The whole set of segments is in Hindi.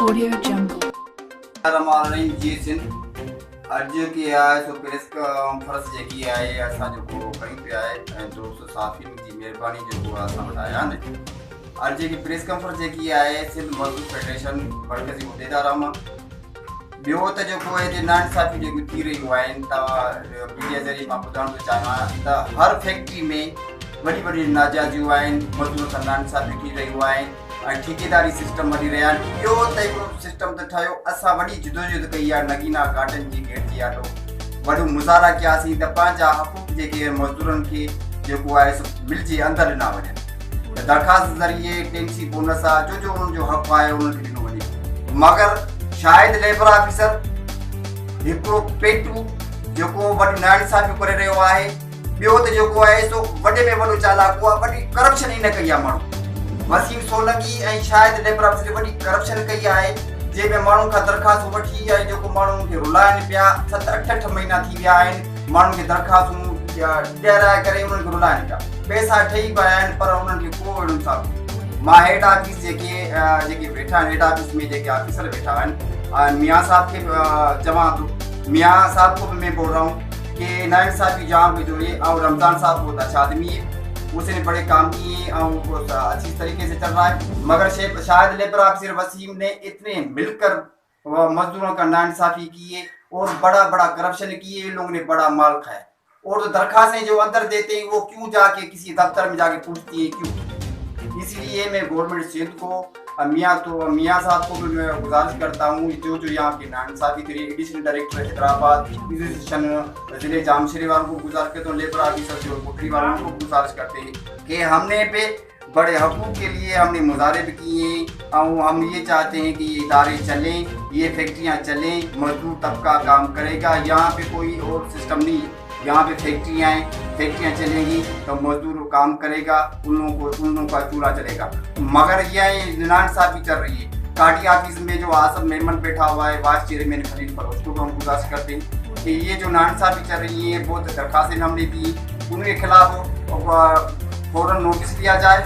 Audio Jungle. जी सिंध अॼु की आहे सो प्रेस कॉन्फ्रेंस जेकी आहे असां जेको कयूं पिया आहे ऐं दोस्त साफ़ियुनि जी महिरबानी जेको आहे असां वटि आया आहिनि। अॼु जेकी प्रेस कॉन्फ्रेंस जेकी आहे सिंध मज़दूर फेडरेशन मर्कज़ी उहिदेदार मां ॿियो त जेको आहे हिते नाइंसाफ़ी जेकी थी रहियूं आहिनि तव्हां मीडिया ज़रिए मां ॿुधाइण थो चाहियां त हर फैक्ट्री में वॾी वॾी नाजाइज़ियूं आहिनि, मज़दूर सां नाइंसाफ़ी थी रहियूं आहिनि ऐं ठेकेदारी सिस्टम हली रहिया आहिनि। ॿियो त हिकिड़ो सिस्टम त ठहियो, असां वॾी जिदोजहद कई आहे नगीना गार्डन जी गेट जी आटो वॾो मुज़ाहरा कयासीं त पंहिंजा हक़ूक़ जेके मज़दूरनि खे जेको आहे सो मिलिजे अंदरि ॾिना वञनि, त दरख़्वास्त ज़रिए टेंसी बोनस आहे जो उन्हनि जो हक़ु आहे उन्हनि खे ॾिनो वञे। मगर शायदि लेबर ऑफिसर हिकिड़ो पेटू जेको वॾी नाइंसाफ़ी करे रहियो आहे, ॿियो त जेको आहे सो वॾे में वॾो चालाकु आहे, वॾी करप्शन ई न कई आहे माण्हू वसीम सोलंकी ऐं शायदि लेबर ऑफिसर वॾी करप्शन कई आहे जंहिंमें माण्हुनि खां दरख़्वास्तूं वठी ऐं जेको माण्हुनि खे रुलाइनि पिया। 7-8 महीना थी विया आहिनि, माण्हुनि खे दरख़्वास्तूं ॾियाराए करे उन्हनि खे रुलाइनि पिया, पैसा ठही पिया आहिनि पर उन्हनि खे को अहिड़ो इंसाफ़ कोन्हे। मां हेड ऑफिस जेके वेठा आहिनि, हेड ऑफिस में जेके ऑफिसर वेठा आहिनि, मियाँ साहब खे चवां थो, मियाँ साहब को भी मैं बोल रहा हूँ कि नाइंसाफ़ी जाम हुई जो ये और रमज़ान साहब बहुत अच्छा आदमी है, उसने बड़े काम किए और अच्छी तरीके से चल रहा है। मगर शायद लेबर ऑफिसर वसीम ने इतने मिलकर मजदूरों का नाइंसाफ़ी किए और बड़ा बड़ा करप्शन किए, लोगों ने बड़ा माल खाया। और तो दरखास्तें जो अंदर देते हैं वो क्यों जाके किसी दफ्तर में जाके पूछती है क्यों? इसलिए मैं गवर्नमेंट सिंध को मियाँ साहब को भी मैं गुजारिश करता हूँ जो यहाँ के नाइंसाफ़ी करिए। एडिशनल डायरेक्टर हैदराबाद जिले जामशेरी वालों को गुजारिश करते हैं, लेबर ऑफिसर जो कोटरी वालों को गुजारिश करते हैं कि हमने पे बड़े हकूक़ के लिए हमने मुजाहरे भी किए और हम ये चाहते हैं कि ये इदारे चलें, ये फैक्ट्रियाँ चलें, मजदूर तबका काम करेगा। यहाँ पे कोई और सिस्टम नहीं है, यहाँ पे फैक्ट्रियाँ चलेंगी तो मजदूर काम करेगा, उन लोगों का चूल्हा चलेगा। मगर यह नाइंसाफ़ी चल रही है। काटी ऑफिस में जो आसम मेमन बैठा हुआ है वाइस चेयरमैन खलील पर, उसको हम गुजारिश करते हैं कि ये जो नाइंसाफ़ी चल रही है बहुत दरखास्तें हमने दी, उनके खिलाफ फौरन नोटिस दिया जाए,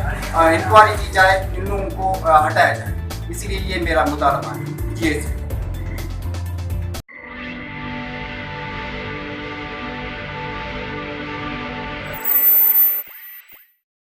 इंक्वायरी की जाए, इन लोगों को हटाया जाए। इसीलिए ये मेरा मुतालबा है। जी।